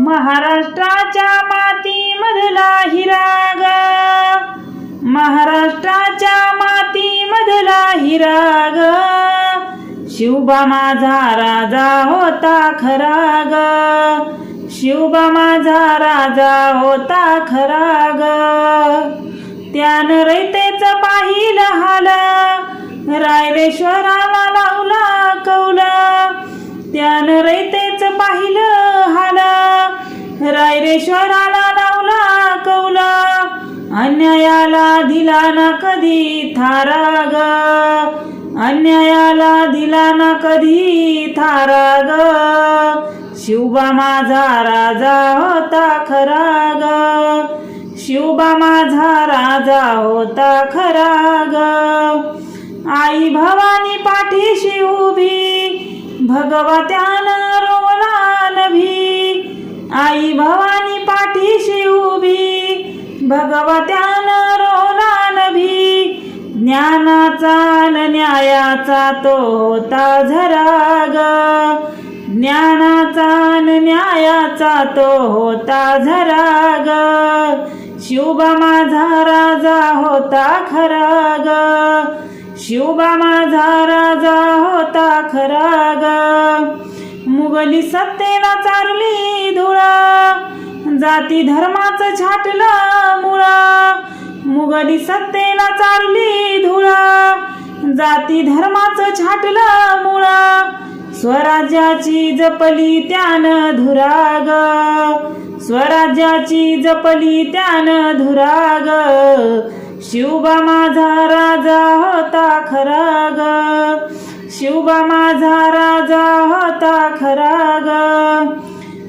महाराष्ट्राच्या मातीमधला हिरा ग, महाराष्ट्राच्या मातीमधला हिरा ग, शिवबा माझा राजा होता खरा ग, शिवबा माझा राजा होता खरा ग. त्यानं रयतेच पाहिलं हाल, रायरेश्वराला लावला कौला. त्यानं रयतेच पाहिलं हाल, रायरेश्वराला लावला कौला. अन्यायाला दिला ना कधी थारा ग, अन्यायाला दिला ना कधी थारा ग, शिवबा माझा राजा होता खरा ग, शिवबा माझा राजा होता खरा ग. आई भवानी पाठीशी उभी, भगवत्यानं रोवला नभी. आई भवानी पाठीशी उभी, भगवत्यानं रोवला नभी. ज्ञानाचा न न्यायाचा तो होता झरा ग, ज्ञानाचा न न्यायाचा तो होता झरा ग, शिवबा माझा राजा होता खरा ग, शिवबा माझा राजा होता खरा ग. मुघली सत्तेला चारली धुळा, जाती धर्माचं छाटलं मुळा. मुघली सत्तेला चारली धुळा, जाती धर्माचं छाटलं मुळा. स्वराज्याची जपली त्यानं धुरा ग, स्वराज्याची जपली त्यानं धुरा ग, शिवबा माझा राजा होता खरा ग, शिवबा माझा राजा होता खरा ग.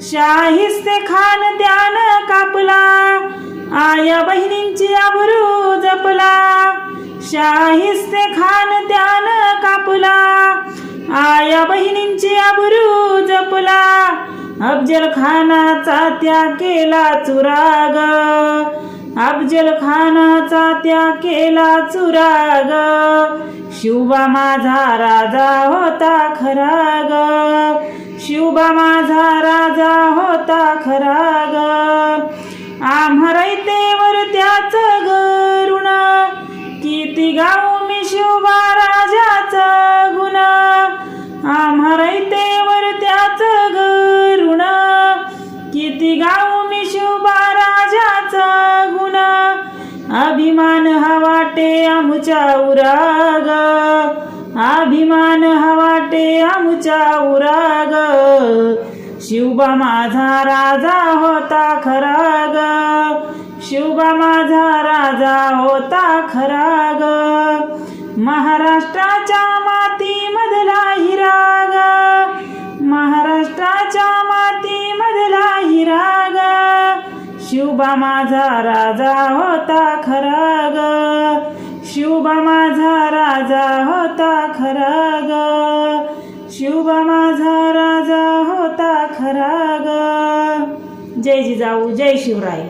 शाहिस्ते खान त्यानं कापला, आया बहिणींची आबरू जपला. शाहिस्ते खान त्यानं कापला, आया बहिणींची आबरू जपला. अफजल खानाचा त्याग केला चुरा ग, अफजल खानाचा त्याग केला चुरा ग, शिवबा माझा राजा होता खरा ग, शिवबा माझा राजा होता खरा ग. आम्हा रयतेवर त्याचं गरुण, किती गाऊ मी शिवबा राजाचा गुण. आम्हा रयतेवर त्याचं गरुण, किती गाऊ मी शिवबा राजाचा गुण. अभिमान हा वाटे आमच्या उरा ग, अभिमान हा वाटे आमच्या उरा ग, शिवबा माझा राजा होता खरा ग, शिवबा माझा राजा होता खरा ग. महाराष्ट्राच्या मातीमधला हिरा ग, महाराष्ट्राच्या मातीमधला हिरा ग, शिवबा माझा राजा होता खरा ग, शिवबा माझा राजा होता खरा ग, शिवबा माझा राजा होता खरा ग. जय जिजाऊ, जय शिवराय.